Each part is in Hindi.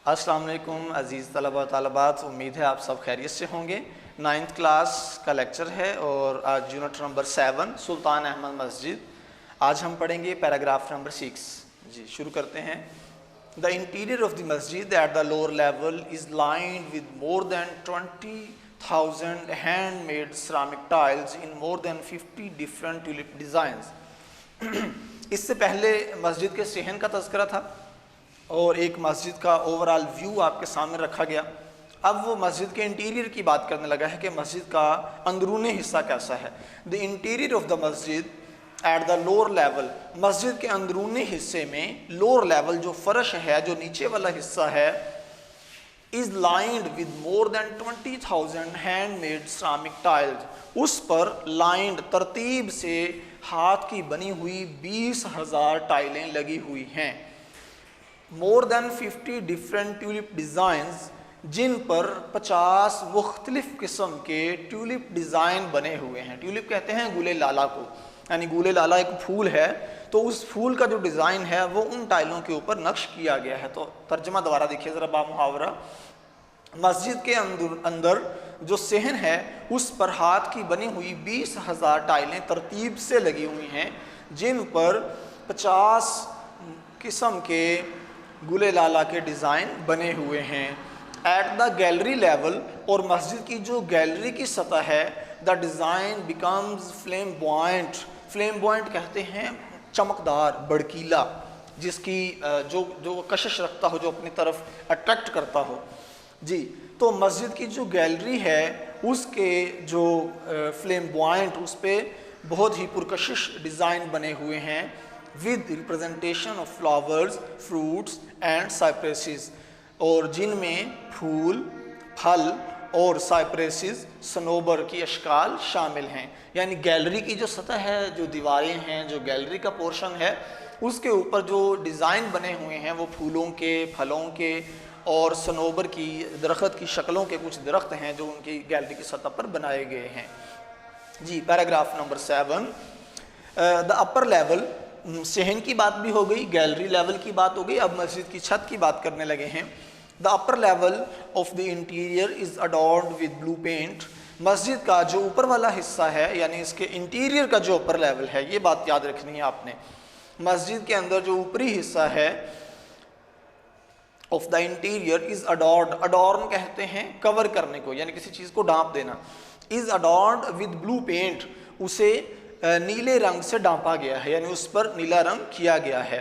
अस्सलाम वालेकुम अज़ीज़ तलबा तलबात, उम्मीद है आप सब खैरियत से होंगे। 9th क्लास का लेक्चर है और आज यूनिट नंबर 7 सुल्तान अहमद मस्जिद। आज हम पढ़ेंगे पैराग्राफ नंबर 6। जी शुरू करते हैं। द इंटीरियर ऑफ द मस्जिद at the lower level is lined with more than 20,000 hand made ceramic tiles in more than 50 different tulip designs. इससे पहले मस्जिद के सहन का तज़किरा था और एक मस्जिद का ओवरऑल व्यू आपके सामने रखा गया। अब वो मस्जिद के इंटीरियर की बात करने लगा है कि मस्जिद का अंदरूनी हिस्सा कैसा है। द इंटीरियर ऑफ द मस्जिद एट द लोअर लेवल, मस्जिद के अंदरूनी हिस्से में लोअर लेवल जो फर्श है, जो नीचे वाला हिस्सा है, is lined with more than 20,000 hand made ceramic tiles. उस पर लाइंड तरतीब से हाथ की बनी हुई 20,000 टाइलें लगी हुई हैं। More than 50 different tulip designs, जिन पर 50 मुख्तलिफ किस्म के ट्यूलिप डिज़ाइन बने हुए हैं। ट्यूलिप कहते हैं गुले लाला को, यानी गुले लाला एक फूल है, तो उस फूल का जो डिज़ाइन है वो उन टाइलों के ऊपर नक्श किया गया है। तो तर्जमा दोबारा देखिए ज़रा बामुहावरा। मस्जिद के अंदर जो सहन है उस पर हाथ की बनी हुई 20,000 टाइलें तरतीब से लगी हुई हैं, जिन पर 50 किस्म के गुले लाला के डिज़ाइन बने हुए हैं। एट द गैलरी लेवल, और मस्जिद की जो गैलरी की सतह है, द डिज़ाइन बिकम्स फ्लेम्बॉयंट। फ्लेम्बॉयंट कहते हैं चमकदार, भड़कीला, जिसकी जो कशिश रखता हो, जो अपनी तरफ अट्रैक्ट करता हो। जी, तो मस्जिद की जो गैलरी है उसके जो फ्लेम्बॉयंट, उस पर बहुत ही पुरकशिश डिज़ाइन बने हुए हैं with representation of flowers, fruits and cypresses, और जिनमें फूल, फल और साइप्रेसिस, सनोबर की अशकाल शामिल हैं। यानी गैलरी की जो सतह है, जो दीवारें हैं, जो गैलरी का पोर्शन है, उसके ऊपर जो डिज़ाइन बने हुए हैं वो फूलों के, फलों के और सनोबर की, दरख्त की शक्लों के कुछ दरख्त हैं जो उनकी गैलरी की सतह पर बनाए गए हैं। जी, paragraph number 7। The upper level, सहन की बात भी हो गई, गैलरी लेवल की बात हो गई, अब मस्जिद की छत की बात करने लगे हैं। The upper level of the interior is adorned with blue paint. मस्जिद का जो ऊपर वाला हिस्सा है, यानी इसके इंटीरियर का जो ऊपर लेवल है, ये बात याद रखनी है आपने। मस्जिद के अंदर जो ऊपरी हिस्सा है of the interior is adorned, adorn कहते हैं कवर करने को, यानी किसी चीज़ को ढांप देना। Is adorned with blue paint, उसे नीले रंग से ढांपा गया है, यानी उस पर नीला रंग किया गया है।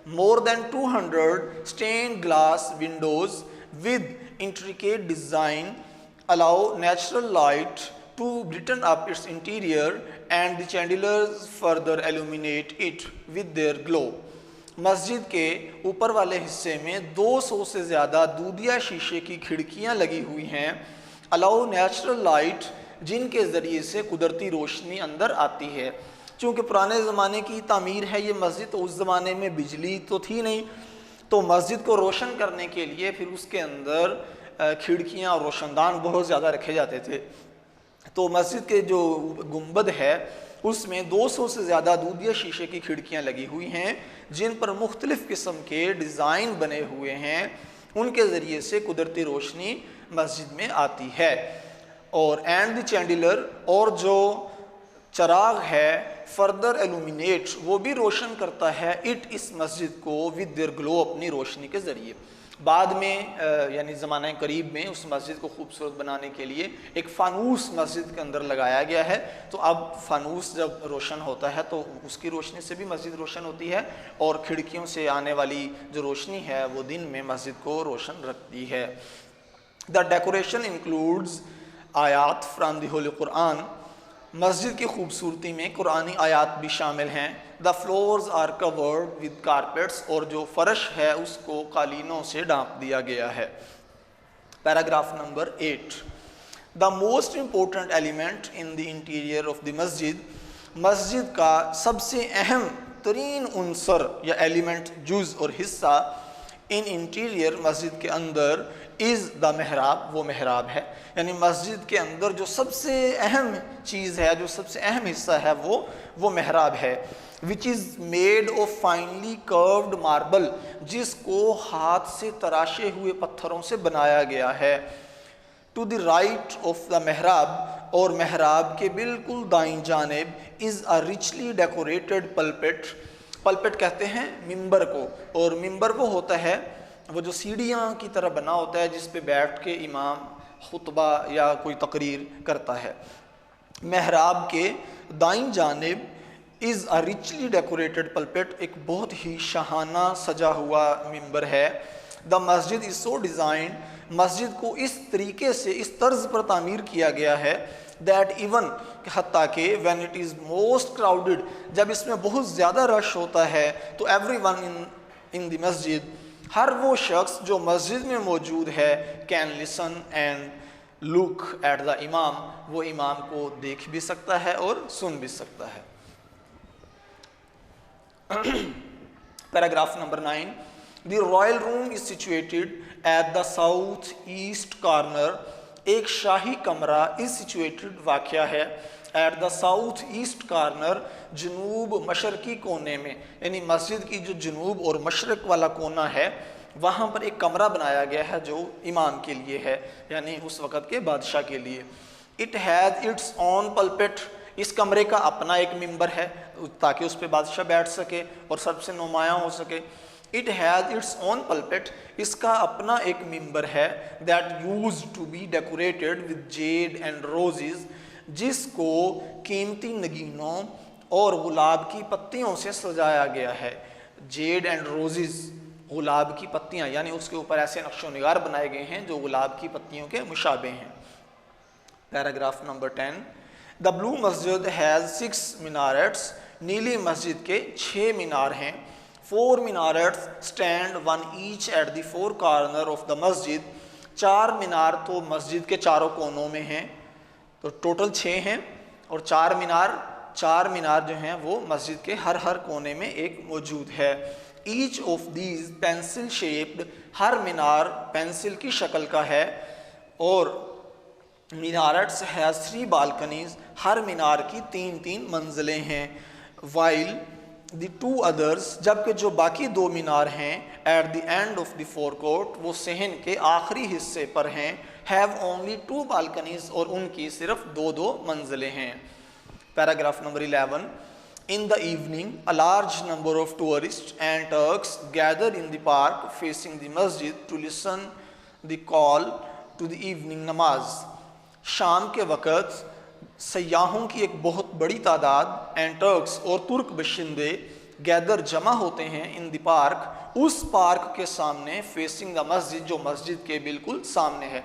More than 200 stained glass windows with intricate design allow natural light to brighten up its interior and the chandeliers further illuminate it with their glow. मस्जिद के ऊपर वाले हिस्से में 200 से ज़्यादा दूधिया शीशे की खिड़कियाँ लगी हुई हैं। अलाउ नेचुरल लाइट, जिनके ज़रिए से कुदरती रोशनी अंदर आती है। चूँकि पुराने ज़माने की तामीर है ये मस्जिद, तो उस ज़माने में बिजली तो थी नहीं, तो मस्जिद को रोशन करने के लिए फिर उसके अंदर खिड़कियाँ और रोशनदान बहुत ज़्यादा रखे जाते थे। तो मस्जिद के जो गुंबद है उसमें 200 से ज़्यादा दूधिया शीशे की खिड़कियाँ लगी हुई हैं, जिन पर मुख्तलिफ़ किस्म के डिज़ाइन बने हुए हैं। उनके ज़रिए से कुदरती रोशनी मस्जिद में आती है। और एंड द चैंडिलर, और जो चराग है, फर्दर एल्यूमिनेट, वो भी रोशन करता है इट, इस मस्जिद को, विद देयर ग्लो, अपनी रोशनी के ज़रिए। बाद में यानी ज़माने करीब में उस मस्जिद को खूबसूरत बनाने के लिए एक फ़ानूस मस्जिद के अंदर लगाया गया है। तो अब फ़ानूस जब रोशन होता है तो उसकी रोशनी से भी मस्जिद रोशन होती है, और खिड़कियों से आने वाली जो रोशनी है वो दिन में मस्जिद को रोशन रखती है। द डेकोरेशन इंक्लूड्स आयात फ्राम द होली कुरान। मस्जिद की खूबसूरती में कुरानी आयात भी शामिल हैं। The floors are covered with carpets, और जो फर्श है उसको कालीनों से ढांप दिया गया है। Paragraph number 8। The most important element in the interior of the मस्जिद, मस्जिद का सबसे अहम तरीन उनसर या एलिमेंट, जुज़ और हिस्सा, इन इंटीरियर, मस्जिद के अंदर, इज़ द महराब, वो महराब है। यानी मस्जिद के अंदर जो सबसे अहम चीज़ है, जो सबसे अहम हिस्सा है वो महराब है। Which is made of finally curved marble, जिसको हाथ से तराशे हुए पत्थरों से बनाया गया है। To the right of the महराब, और महराब के बिल्कुल दाईं जानिब, is a richly decorated pulpit. Pulpit कहते हैं मिंबर को, और मिंबर वो होता है वो जो सीढ़ियाँ की तरह बना होता है जिस पे बैठ के इमाम खुतबा या कोई तकरीर करता है। महराब के दाईं जानिब is a richly decorated pulpit, एक बहुत ही शाहाना सजा हुआ मिंबर है। The masjid is so designed, मस्जिद को इस तरीके से, इस तर्ज पर तामीर किया गया है, दैट इवन हत्ता कि when it is most crowded, जब इसमें बहुत ज़्यादा रश होता है, तो एवरी वन इन द मस्जिद, हर वो शख्स जो मस्जिद में मौजूद है, can listen and look at the इमाम, वो इमाम को देख भी सकता है और सुन भी सकता है। Paragraph number 9, the royal room is situated at the south east corner, एक शाही कमरा इज सिचुएटेड वाक़या है at the south east corner, जनूब मशरकी कोने में, यानी मस्जिद की जो जनूब और मशरक वाला कोना है वहाँ पर एक कमरा बनाया गया है जो इमाम के लिए है, यानी उस वक़्त के बादशाह के लिए। It has it's on pulpit, इस कमरे का अपना एक मिंबर है ताकि उस पर बादशाह बैठ सके और सबसे नुमायाँ हो सके। It has its own pulpit, इसका अपना एक मिंबर है, that use to be decorated with jade and roses, जिसको कीमती नगीनों और गुलाब की पत्तियों से सजाया गया है। जेड एंड रोजेज, गुलाब की पत्तियाँ, यानी उसके ऊपर ऐसे नक्शो निगार बनाए गए हैं जो गुलाब की पत्तियों के मुशाबे हैं। पैराग्राफ नंबर 10, द ब्लू मस्जिद हैज़ 6 minarettes, नीली मस्जिद के 6 मीनार हैं। 4 minarettes stand one each at the 4 corner of the मस्जिद, 4 मीनार तो मस्जिद के चारों कोनों में हैं, तो टोटल 6 हैं, और 4 मीनार जो हैं वो मस्जिद के हर कोने में एक मौजूद है। Each of these pencil shaped, her Minar pencil की शक्ल का है। और minarettes हैज़ 3 balconies, हर मीनार की 3 मंजिलें हैं। वाइल द 2 others, जबकि जो बाकी 2 मीनार हैं, at the end of the forecourt, वो सहन के आखिरी हिस्से पर हैं, हैव ओनली 2 balconies, और उनकी सिर्फ 2 मंजिलें हैं। Paragraph number 11, in the evening a large number of tourist and Turks gather in the park facing the मस्जिद to listen the call to the evening नमाज, शाम के वक़्त सयाहों की एक बहुत बड़ी तादाद, एंड टर्क्स और तुर्क बशिंदे, गैदर जमा होते हैं, इन द पार्क, उस पार्क के सामने, फेसिंग द मस्जिद, जो मस्जिद के बिल्कुल सामने है।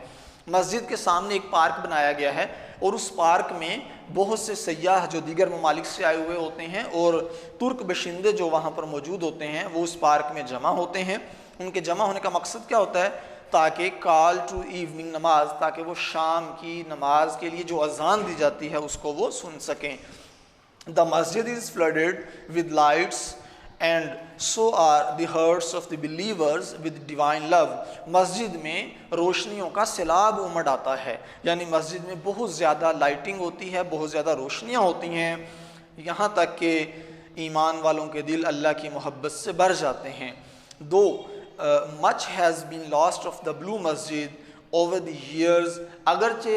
मस्जिद के सामने एक पार्क बनाया गया है, और उस पार्क में बहुत से सयाह जो दीगर ममालिक से आए हुए होते हैं और तुर्क बशिंदे जो वहाँ पर मौजूद होते हैं, वो उस पार्क में जमा होते हैं। उनके जमा होने का मकसद क्या होता है? ताकि कॉल टू इवनिंग नमाज, ताकि वो शाम की नमाज के लिए जो अजान दी जाती है उसको वो सुन सकें। The masjid is flooded with lights and so are the hearts of the believers with divine love, मस्जिद में रोशनियों का सैलाब उमड़ आता है, यानी मस्जिद में बहुत ज़्यादा लाइटिंग होती है, बहुत ज़्यादा रोशनियाँ होती हैं, यहाँ तक कि ईमान वालों के दिल अल्लाह की मोहब्बत से भर जाते हैं। Though much has been lost of the blue masjid over the years, अगरचे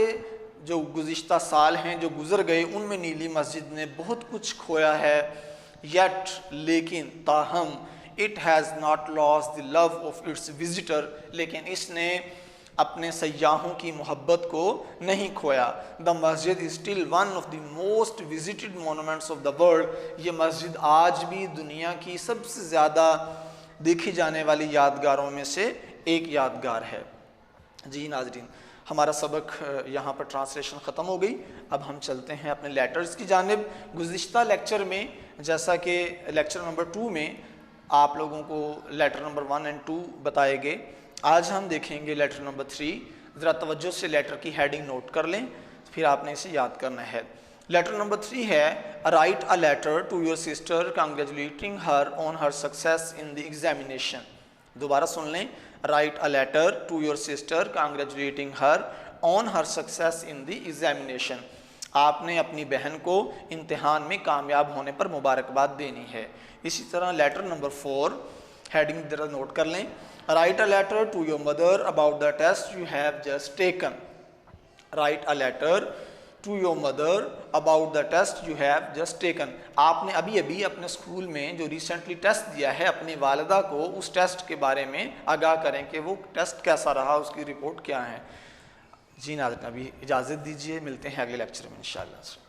जो गुज़िश्ता साल हैं जो गुज़र गए उनमें नीली मस्जिद ने बहुत कुछ खोया है, येट लेकिन ताहम, it has not lost the love of its visitor, लेकिन इसने अपने सयाहों की मोहब्बत को नहीं खोया। The masjid is still one of the most visited monuments of the world, ये मस्जिद आज भी दुनिया की सबसे ज़्यादा देखी जाने वाली यादगारों में से एक यादगार है। जी नाज़रीन, हमारा सबक यहाँ पर ट्रांसलेशन ख़त्म हो गई। अब हम चलते हैं अपने लेटर्स की जानिब। गुज़िश्ता लेक्चर में, जैसा कि लेक्चर नंबर 2 में आप लोगों को लेटर नंबर 1 और 2 बताए गए, आज हम देखेंगे लेटर नंबर 3। ज़रा तवज्जो से लेटर की हेडिंग नोट कर लें, फिर आपने इसे याद करना है। लेटर नंबर 3 है, write a letter to your sister congratulating her on her success in the examination. दोबारा सुन लें, write a letter to your sister congratulating her on her success in the examination. आपने अपनी बहन को इम्तिहान में कामयाब होने पर मुबारकबाद देनी है। इसी तरह लेटर नंबर 4 हेडिंग जरा नोट कर लें, write a letter to your mother about the test you have just taken. Write a letter to your mother about the test you have just taken. आपने अभी अभी अपने स्कूल में जो रिसेंटली टेस्ट दिया है अपनी वालिदा को उस टेस्ट के बारे में आगाह करें कि वो टेस्ट कैसा रहा, उसकी रिपोर्ट क्या है। जी नाज़रीन, अभी इजाज़त दीजिए, मिलते हैं अगले लेक्चर में इंशाअल्लाह।